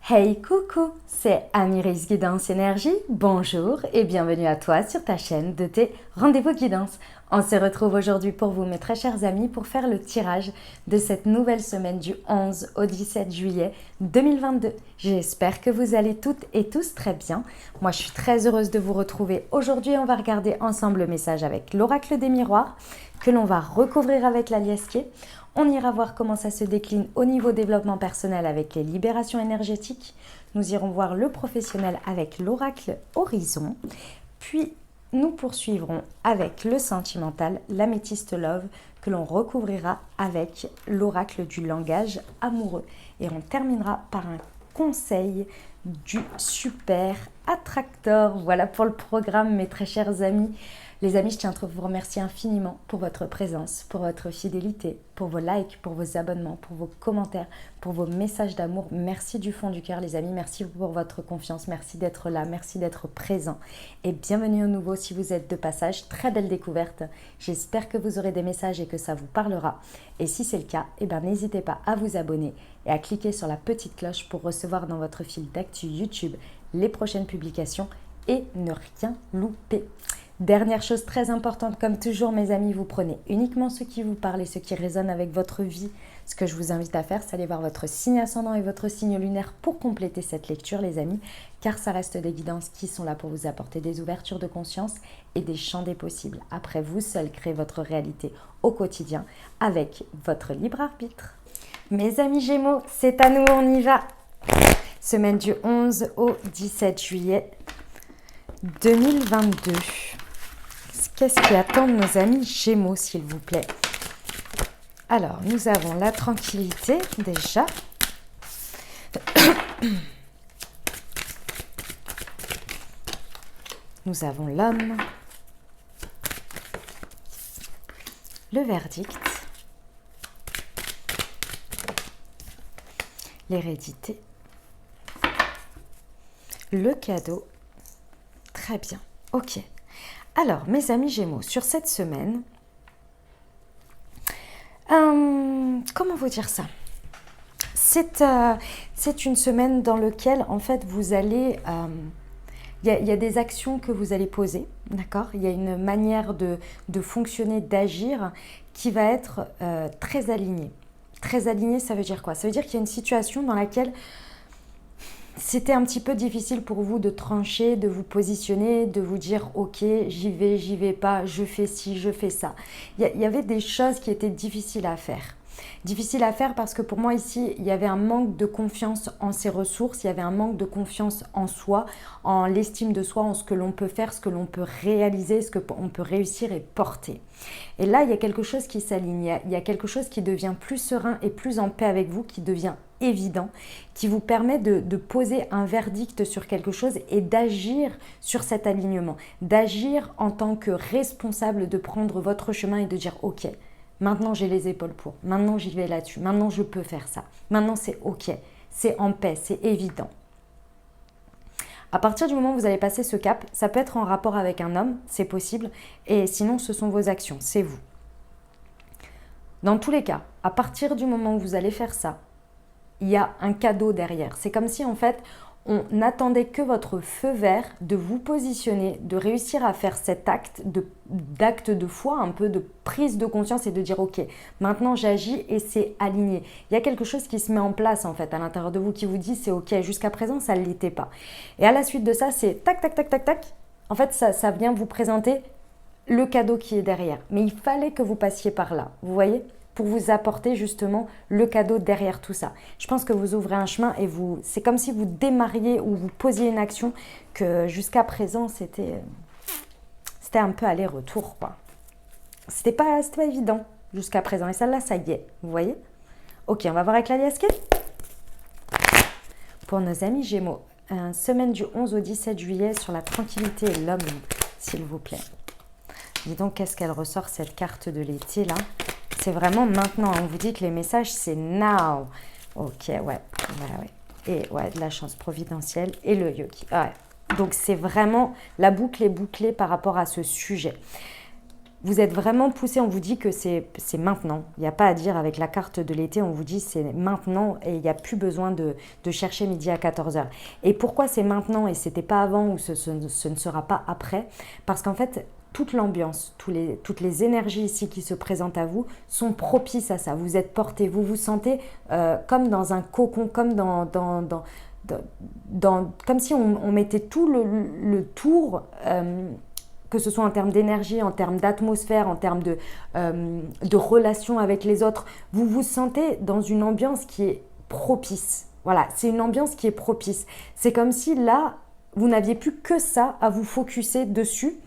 Hey coucou, c'est Amiris Guidance Énergie, bonjour et bienvenue à toi sur ta chaîne de tes rendez-vous guidance. On se retrouve aujourd'hui pour vous mes très chers amis pour faire le tirage de cette nouvelle semaine du 11 au 17 juillet 2022. J'espère que vous allez toutes et tous très bien. Moi je suis très heureuse de vous retrouver. Aujourd'hui on va regarder ensemble le message avec l'oracle des miroirs que l'on va recouvrir avec la liesquée. On ira voir comment ça se décline au niveau développement personnel avec les libérations énergétiques. Nous irons voir le professionnel avec l'oracle Horizon. Puis, nous poursuivrons avec le sentimental, l'améthyste love, que l'on recouvrira avec l'oracle du langage amoureux. Et on terminera par un conseil du super attracteur. Voilà pour le programme, mes très chers amis. Les amis, je tiens à vous remercier infiniment pour votre présence, pour votre fidélité, pour vos likes, pour vos abonnements, pour vos commentaires, pour vos messages d'amour. Merci du fond du cœur, les amis. Merci pour votre confiance. Merci d'être là. Merci d'être présent. Et bienvenue au nouveau si vous êtes de passage. Très belle découverte. J'espère que vous aurez des messages et que ça vous parlera. Et si c'est le cas, n'hésitez pas à vous abonner et à cliquer sur la petite cloche pour recevoir dans votre fil d'actu YouTube les prochaines publications et ne rien louper. Dernière chose très importante, comme toujours mes amis, vous prenez uniquement ce qui vous parle et ce qui résonne avec votre vie. Ce que je vous invite à faire, c'est aller voir votre signe ascendant et votre signe lunaire pour compléter cette lecture les amis, car ça reste des guidances qui sont là pour vous apporter des ouvertures de conscience et des champs des possibles. Après, vous seul créez votre réalité au quotidien avec votre libre arbitre. Mes amis Gémeaux, c'est à nous, on y va. Semaine du 11 au 17 juillet 2022. Qu'est-ce qui attend nos amis Gémeaux, s'il vous plaît? Alors, nous avons la tranquillité, déjà. Nous avons l'homme. Le verdict. L'hérédité. Le cadeau. Très bien. Ok. Alors, mes amis Gémeaux, sur cette semaine, comment vous dire ça? C'est une semaine dans laquelle, en fait, vous allez... Il y a des actions que vous allez poser, d'accord? Il y a une manière de fonctionner, d'agir qui va être très alignée. Très alignée, ça veut dire quoi? Ça veut dire qu'il y a une situation dans laquelle... C'était un petit peu difficile pour vous de trancher, de vous positionner, de vous dire « Ok, j'y vais pas, je fais ci, je fais ça ». Il y avait des choses qui étaient difficiles à faire. Difficiles à faire parce que pour moi ici, il y avait un manque de confiance en ses ressources, il y avait un manque de confiance en soi, en l'estime de soi, en ce que l'on peut faire, ce que l'on peut réaliser, ce qu'on peut réussir et porter. Et là, il y a quelque chose qui s'aligne, il y a quelque chose qui devient plus serein et plus en paix avec vous, qui devient évident, qui vous permet de poser un verdict sur quelque chose et d'agir sur cet alignement, d'agir en tant que responsable, de prendre votre chemin et de dire ok, maintenant j'ai les épaules pour, maintenant j'y vais là-dessus, maintenant je peux faire ça, maintenant c'est ok, c'est en paix, c'est évident. À partir du moment où vous allez passer ce cap, ça peut être en rapport avec un homme, c'est possible, et sinon ce sont vos actions, c'est vous. Dans tous les cas, à partir du moment où vous allez faire ça, il y a un cadeau derrière. C'est comme si en fait, on n'attendait que votre feu vert de vous positionner, de réussir à faire cet acte d'acte de foi, un peu de prise de conscience et de dire ok, maintenant j'agis et c'est aligné. Il y a quelque chose qui se met en place en fait à l'intérieur de vous qui vous dit c'est ok, jusqu'à présent ça ne l'était pas. Et à la suite de ça, c'est tac, tac, tac, tac, tac. En fait, ça vient vous présenter le cadeau qui est derrière. Mais il fallait que vous passiez par là, vous voyez ? Pour vous apporter justement le cadeau derrière tout ça. Je pense que vous ouvrez un chemin et c'est comme si vous démarriez ou vous posiez une action que jusqu'à présent c'était un peu aller-retour quoi. C'était pas évident jusqu'à présent et celle-là ça y est, vous voyez? Ok, on va voir avec la liasquée. Pour nos amis Gémeaux, semaine du 11 au 17 juillet sur la tranquillité et l'homme, s'il vous plaît. Dis donc qu'est-ce qu'elle ressort cette carte de l'été là? C'est vraiment maintenant, on vous dit que les messages, c'est now. Ok, ouais. Et ouais, de la chance providentielle et le yogi. Ouais. Donc, c'est vraiment, la boucle est bouclée par rapport à ce sujet. Vous êtes vraiment poussé, on vous dit que c'est maintenant. Il n'y a pas à dire avec la carte de l'été, on vous dit c'est maintenant et il n'y a plus besoin de chercher midi à 14 heures. Et pourquoi c'est maintenant et c'était pas avant ou ce ne sera pas après? Parce qu'en fait, toute l'ambiance, toutes les énergies ici qui se présentent à vous sont propices à ça. Vous êtes porté, vous vous sentez comme dans un cocon, comme comme si on mettait tout le tour, que ce soit en termes d'énergie, en termes d'atmosphère, en termes de relations avec les autres. Vous vous sentez dans une ambiance qui est propice. Voilà, c'est une ambiance qui est propice. C'est comme si là, vous n'aviez plus que ça à vous focuser dessus.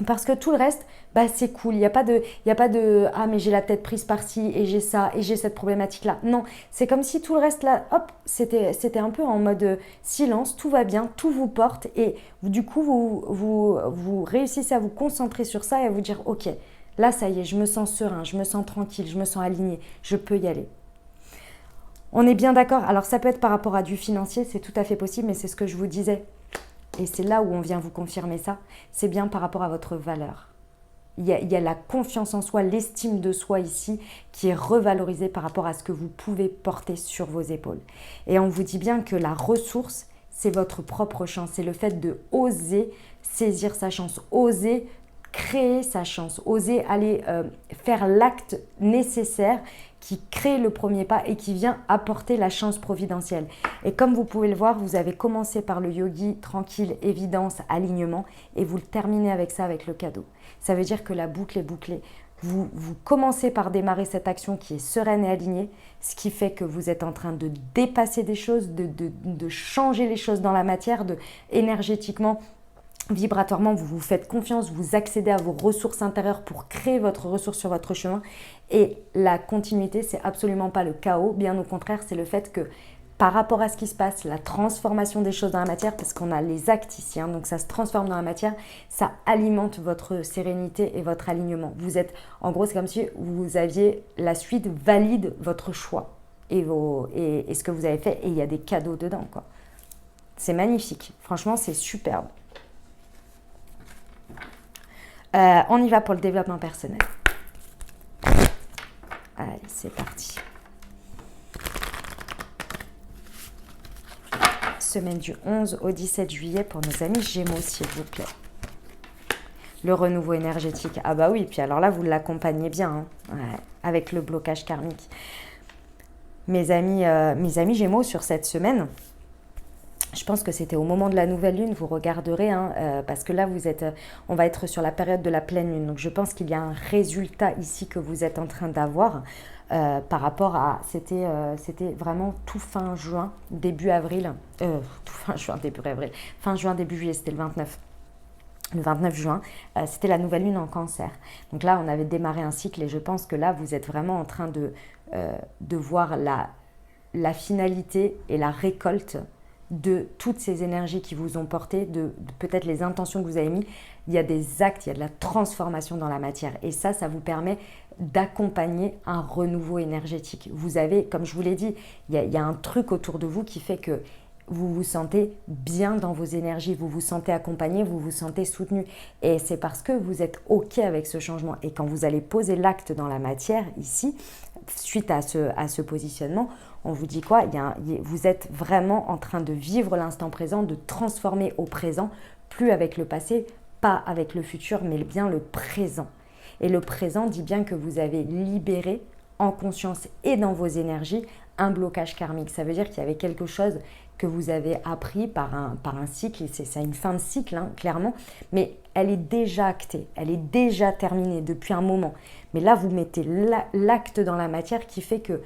Parce que tout le reste, bah, c'est cool. Il n'y a pas de ah, mais j'ai la tête prise par-ci et j'ai ça et j'ai cette problématique-là. Non, c'est comme si tout le reste là, hop, c'était un peu en mode silence, tout va bien, tout vous porte et du coup, vous réussissez à vous concentrer sur ça et à vous dire, ok, là, ça y est, je me sens serein, je me sens tranquille, je me sens aligné, je peux y aller. On est bien d'accord. Alors, ça peut être par rapport à du financier, c'est tout à fait possible, mais c'est ce que je vous disais. Et c'est là où on vient vous confirmer ça, c'est bien par rapport à votre valeur. Il y a la confiance en soi, l'estime de soi ici qui est revalorisée par rapport à ce que vous pouvez porter sur vos épaules. Et on vous dit bien que la ressource, c'est votre propre chance, c'est le fait de oser saisir sa chance, oser créer sa chance, oser aller faire l'acte nécessaire qui crée le premier pas et qui vient apporter la chance providentielle. Et comme vous pouvez le voir, vous avez commencé par le yogi, tranquille, évidence, alignement, et vous le terminez avec ça, avec le cadeau. Ça veut dire que la boucle est bouclée. Vous commencez par démarrer cette action qui est sereine et alignée, ce qui fait que vous êtes en train de dépasser des choses, de changer les choses dans la matière, énergétiquement, vibratoirement, vous vous faites confiance, vous accédez à vos ressources intérieures pour créer votre ressource sur votre chemin. Et la continuité, c'est absolument pas le chaos, bien au contraire, c'est le fait que par rapport à ce qui se passe, la transformation des choses dans la matière, parce qu'on a les actes ici, hein, donc ça se transforme dans la matière, ça alimente votre sérénité et votre alignement. Vous êtes, en gros, c'est comme si vous aviez la suite valide votre choix et ce que vous avez fait, et il y a des cadeaux dedans, quoi. C'est magnifique, franchement, c'est superbe. On y va pour le développement personnel. Allez, c'est parti. Semaine du 11 au 17 juillet pour nos amis Gémeaux, s'il vous plaît. Le renouveau énergétique. Ah bah oui, puis alors là, vous l'accompagnez bien, hein, ouais, avec le blocage karmique. Mes amis Gémeaux, sur cette semaine, je pense que c'était au moment de la nouvelle lune, vous regarderez, hein, parce que là, on va être sur la période de la pleine lune. Donc, je pense qu'il y a un résultat ici que vous êtes en train d'avoir par rapport à... C'était vraiment tout fin juin, début avril. Tout fin juin, début avril. Fin juin, début juillet, c'était le 29. Le 29 juin, c'était la nouvelle lune en cancer. Donc là, on avait démarré un cycle et je pense que là, vous êtes vraiment en train de voir la finalité et la récolte de toutes ces énergies qui vous ont porté, de peut-être les intentions que vous avez mis. Il y a des actes, il y a de la transformation dans la matière. Et ça vous permet d'accompagner un renouveau énergétique. Vous avez, comme je vous l'ai dit, il y a un truc autour de vous qui fait que vous vous sentez bien dans vos énergies, vous vous sentez accompagné, vous vous sentez soutenu. Et c'est parce que vous êtes OK avec ce changement. Et quand vous allez poser l'acte dans la matière, ici, suite à ce positionnement, on vous dit quoi? Vous êtes vraiment en train de vivre l'instant présent, de transformer au présent, plus avec le passé, pas avec le futur, mais bien le présent. Et le présent dit bien que vous avez libéré en conscience et dans vos énergies un blocage karmique. Ça veut dire qu'il y avait quelque chose que vous avez appris par un cycle, et c'est une fin de cycle, hein, clairement, mais elle est déjà actée, elle est déjà terminée depuis un moment. Mais là, vous mettez l'acte dans la matière qui fait que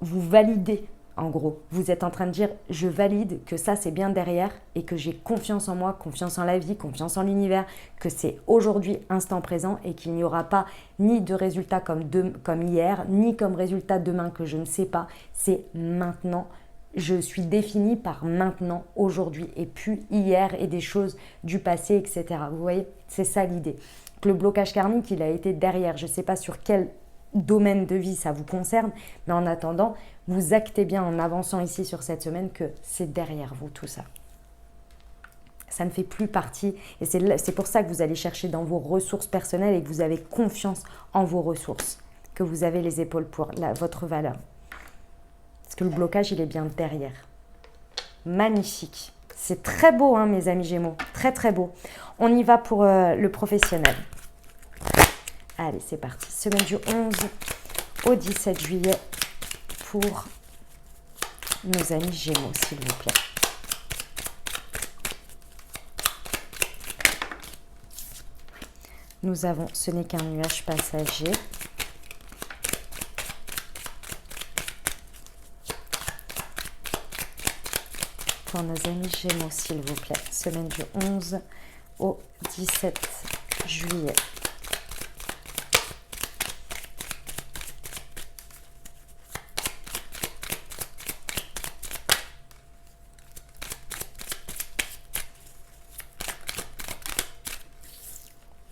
vous validez, en gros. Vous êtes en train de dire, je valide que ça, c'est bien derrière et que j'ai confiance en moi, confiance en la vie, confiance en l'univers, que c'est aujourd'hui, instant présent et qu'il n'y aura pas ni de résultat comme hier, ni comme résultat demain que je ne sais pas. C'est maintenant. Je suis définie par maintenant, aujourd'hui et plus hier et des choses du passé, etc. Vous voyez, c'est ça l'idée. Le blocage karmique, il a été derrière. Je ne sais pas sur quel domaine de vie ça vous concerne, mais en attendant, vous actez bien en avançant ici sur cette semaine que c'est derrière vous tout ça. Ça ne fait plus partie. Et c'est pour ça que vous allez chercher dans vos ressources personnelles et que vous avez confiance en vos ressources, que vous avez les épaules pour votre valeur. Parce que le blocage, il est bien derrière. Magnifique. C'est très beau, hein, mes amis Gémeaux. Très, très beau. On y va pour le professionnel. Allez, c'est parti. Semaine du 11 au 17 juillet pour nos amis Gémeaux, s'il vous plaît. Nous avons « Ce n'est qu'un nuage passager ». Pour nos amis Gémeaux, s'il vous plaît. Semaine du 11 au 17 juillet.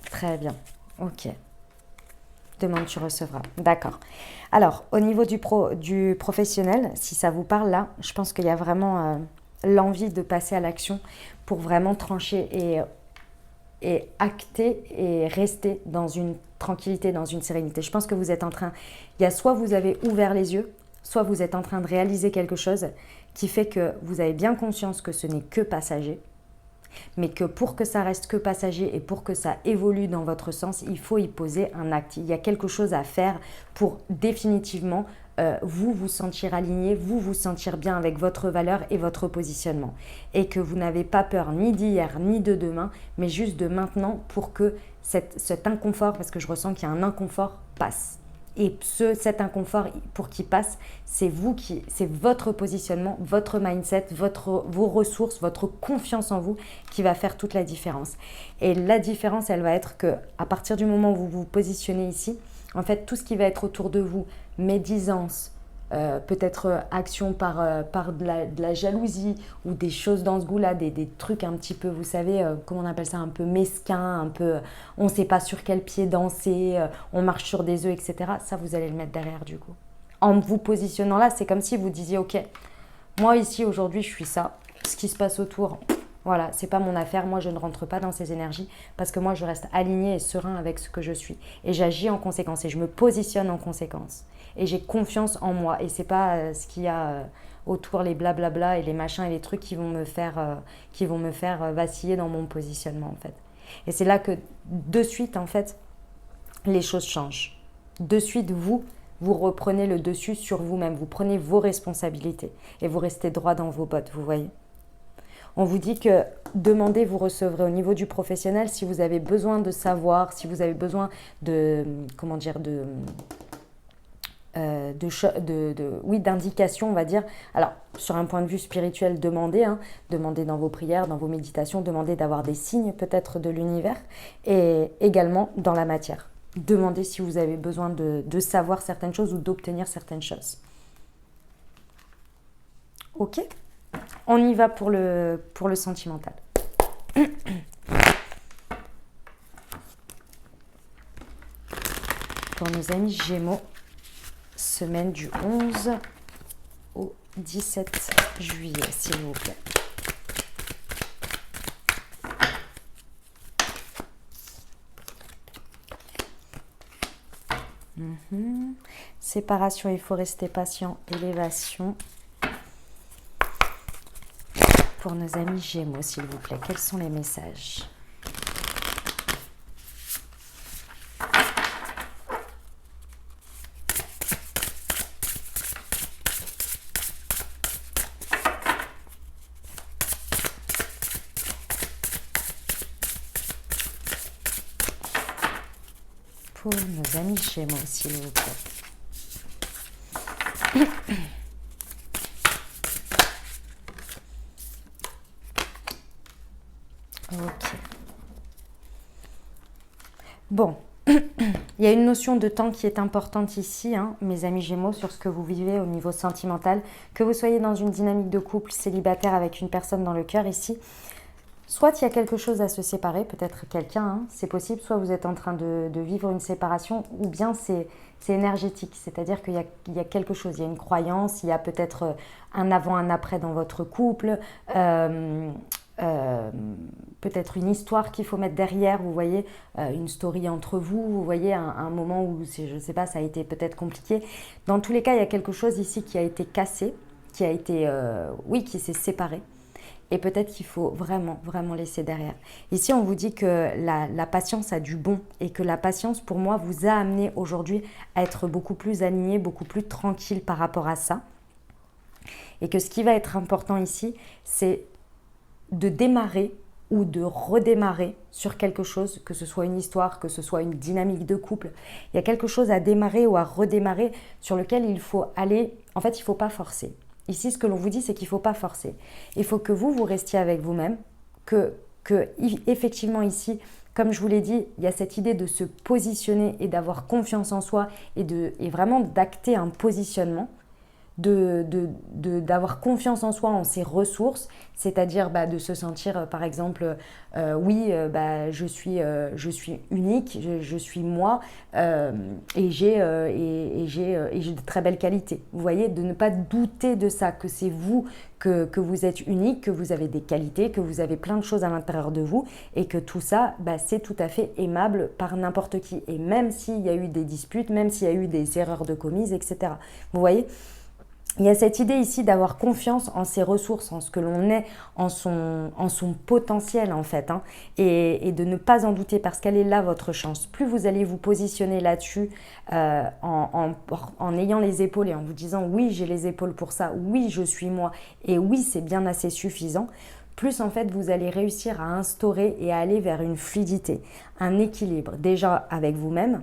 Très bien. Ok. Demande, tu recevras. D'accord. Alors, au niveau du professionnel, si ça vous parle là, je pense qu'il y a vraiment l'envie de passer à l'action pour vraiment trancher et acter et rester dans une tranquillité, dans une sérénité. Je pense que vous êtes en train... Il y a soit vous avez ouvert les yeux, soit vous êtes en train de réaliser quelque chose qui fait que vous avez bien conscience que ce n'est que passager, mais que pour que ça reste que passager et pour que ça évolue dans votre sens, il faut y poser un acte. Il y a quelque chose à faire pour définitivement vous sentir aligné, vous sentir bien avec votre valeur et votre positionnement. Et que vous n'avez pas peur ni d'hier ni de demain, mais juste de maintenant pour que cet inconfort, parce que je ressens qu'il y a un inconfort, passe. Et cet inconfort, pour qu'il passe, c'est votre positionnement, votre mindset, vos ressources, votre confiance en vous qui va faire toute la différence. Et la différence, elle va être que à partir du moment où vous vous positionnez ici, en fait, tout ce qui va être autour de vous, médisance, peut-être action par de la jalousie ou des choses dans ce goût-là, des trucs un petit peu, vous savez, comment on appelle ça, un peu mesquin, un peu, on ne sait pas sur quel pied danser, on marche sur des œufs, etc. Ça, vous allez le mettre derrière du coup. En vous positionnant là, c'est comme si vous disiez, ok, moi ici aujourd'hui je suis ça, ce qui se passe autour, voilà, c'est pas mon affaire, moi je ne rentre pas dans ces énergies parce que moi je reste aligné et serein avec ce que je suis et j'agis en conséquence et je me positionne en conséquence. Et j'ai confiance en moi. Et c'est pas ce qu'il y a autour, les blablabla et les machins et les trucs qui vont me faire vaciller dans mon positionnement, en fait. Et c'est là que, de suite, en fait, les choses changent. De suite, vous reprenez le dessus sur vous-même. Vous prenez vos responsabilités. Et vous restez droit dans vos bottes, vous voyez. On vous dit que demandez, vous recevrez au niveau du professionnel si vous avez besoin de savoir, si vous avez besoin d'indications, on va dire. Alors, sur un point de vue spirituel, demandez dans vos prières, dans vos méditations, demandez d'avoir des signes peut-être de l'univers et également dans la matière. Demandez si vous avez besoin de savoir certaines choses ou d'obtenir certaines choses. Ok ? On y va pour le sentimental. Pour nos amis Gémeaux, semaine du 11 au 17 juillet, s'il vous plaît. Séparation, il faut rester patient. Élévation. Pour nos amis Gémeaux, s'il vous plaît, quels sont les messages ? Pour nos amis Gémeaux, s'il vous plaît. Ok. Bon, il y a une notion de temps qui est importante ici, mes amis Gémeaux, sur ce que vous vivez au niveau sentimental. Que vous soyez dans une dynamique de couple célibataire avec une personne dans le cœur ici, soit il y a quelque chose à se séparer, peut-être quelqu'un, c'est possible, soit vous êtes en train de vivre une séparation, ou bien c'est énergétique, c'est-à-dire qu'il y a quelque chose, il y a une croyance, il y a peut-être un avant, un après dans votre couple, peut-être une histoire qu'il faut mettre derrière, vous voyez, une story entre vous, vous voyez, un moment où, je ne sais pas, ça a été peut-être compliqué. Dans tous les cas, il y a quelque chose ici qui a été cassé, qui a été, oui, qui s'est séparé. Et peut-être qu'il faut vraiment, vraiment laisser derrière. Ici, on vous dit que la patience a du bon et que la patience, pour moi, vous a amené aujourd'hui à être beaucoup plus aligné, beaucoup plus tranquille par rapport à ça. Et que ce qui va être important ici, c'est de démarrer ou de redémarrer sur quelque chose, que ce soit une histoire, que ce soit une dynamique de couple. Il y a quelque chose à démarrer ou à redémarrer sur lequel il faut aller. En fait, il ne faut pas forcer. Ici, ce que l'on vous dit, c'est qu'il ne faut pas forcer. Il faut que vous restiez avec vous-même, que effectivement ici, comme je vous l'ai dit, il y a cette idée de se positionner et d'avoir confiance en soi et vraiment d'acter un positionnement, d'avoir confiance en soi, en ses ressources, c'est-à-dire de se sentir, par exemple, oui, je suis unique, je suis moi, et j'ai de très belles qualités. Vous voyez, de ne pas douter de ça, que c'est vous, que vous êtes unique, que vous avez des qualités, que vous avez plein de choses à l'intérieur de vous, et que tout ça, c'est tout à fait aimable par n'importe qui. Et même s'il y a eu des disputes, même s'il y a eu des erreurs de commises, etc. Vous voyez ? Il y a cette idée ici d'avoir confiance en ses ressources, en ce que l'on est, en son potentiel en fait, hein, et de ne pas en douter parce qu'elle est là votre chance. Plus vous allez vous positionner là-dessus en ayant les épaules et en vous disant oui j'ai les épaules pour ça, oui je suis moi et oui c'est bien assez suffisant, plus en fait vous allez réussir à instaurer et à aller vers une fluidité, un équilibre déjà avec vous-même.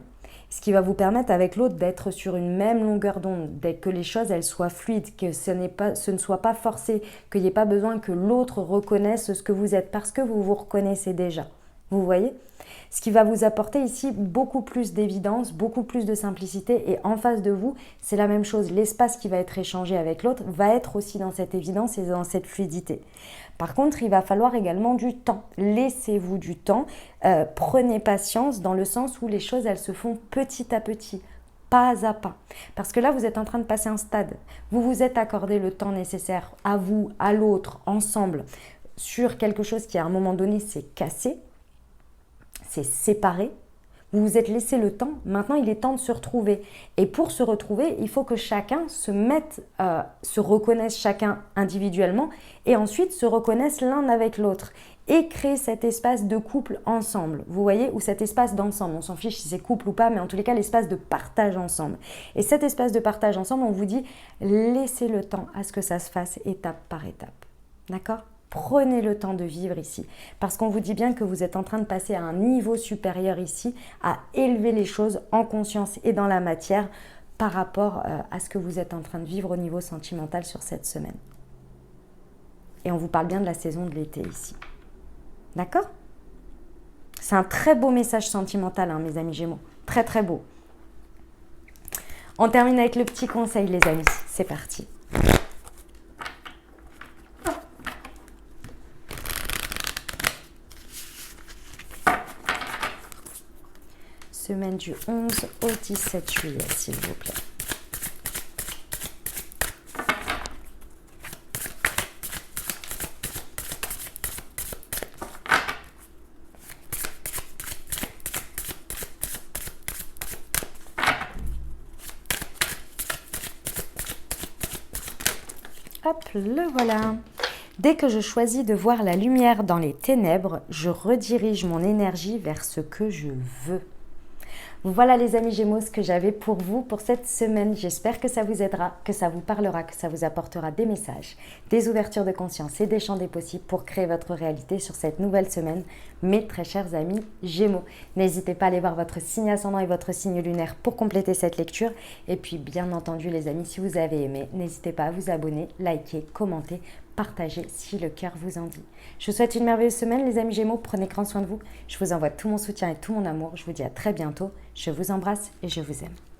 Ce qui va vous permettre avec l'autre d'être sur une même longueur d'onde, dès que les choses elles soient fluides, que ce ne soit pas forcé, qu'il n'y ait pas besoin que l'autre reconnaisse ce que vous êtes parce que vous vous reconnaissez déjà. Vous voyez ? Ce qui va vous apporter ici beaucoup plus d'évidence, beaucoup plus de simplicité et en face de vous, c'est la même chose. L'espace qui va être échangé avec l'autre va être aussi dans cette évidence et dans cette fluidité. Par contre, il va falloir également du temps. Laissez-vous du temps. Prenez patience dans le sens où les choses, elles se font petit à petit, pas à pas. Parce que là, vous êtes en train de passer un stade. Vous vous êtes accordé le temps nécessaire à vous, à l'autre, ensemble, sur quelque chose qui à un moment donné s'est cassé, s'est séparé. Vous vous êtes laissé le temps, maintenant il est temps de se retrouver. Et pour se retrouver, il faut que chacun se reconnaisse chacun individuellement et ensuite se reconnaisse l'un avec l'autre et créer cet espace de couple ensemble, vous voyez, ou cet espace d'ensemble. On s'en fiche si c'est couple ou pas, mais en tous les cas, l'espace de partage ensemble. Et cet espace de partage ensemble, on vous dit, laissez le temps à ce que ça se fasse étape par étape. D'accord ? Prenez le temps de vivre ici, parce qu'on vous dit bien que vous êtes en train de passer à un niveau supérieur ici, à élever les choses en conscience et dans la matière par rapport à ce que vous êtes en train de vivre au niveau sentimental sur cette semaine. Et on vous parle bien de la saison de l'été ici. D'accord ? C'est un très beau message sentimental, hein, mes amis Gémeaux. Très très beau. On termine avec le petit conseil, les amis. C'est parti. Semaine du 11 au 17 juillet, s'il vous plaît. Hop, le voilà. Dès que je choisis de voir la lumière dans les ténèbres, je redirige mon énergie vers ce que je veux. Voilà les amis Gémeaux, ce que j'avais pour vous pour cette semaine. J'espère que ça vous aidera, que ça vous parlera, que ça vous apportera des messages, des ouvertures de conscience et des champs des possibles pour créer votre réalité sur cette nouvelle semaine, mes très chers amis Gémeaux. N'hésitez pas à aller voir votre signe ascendant et votre signe lunaire pour compléter cette lecture. Et puis bien entendu les amis, si vous avez aimé, n'hésitez pas à vous abonner, liker, commenter, partager si le cœur vous en dit. Je vous souhaite une merveilleuse semaine les amis Gémeaux, prenez grand soin de vous. Je vous envoie tout mon soutien et tout mon amour. Je vous dis à très bientôt. Je vous embrasse et je vous aime.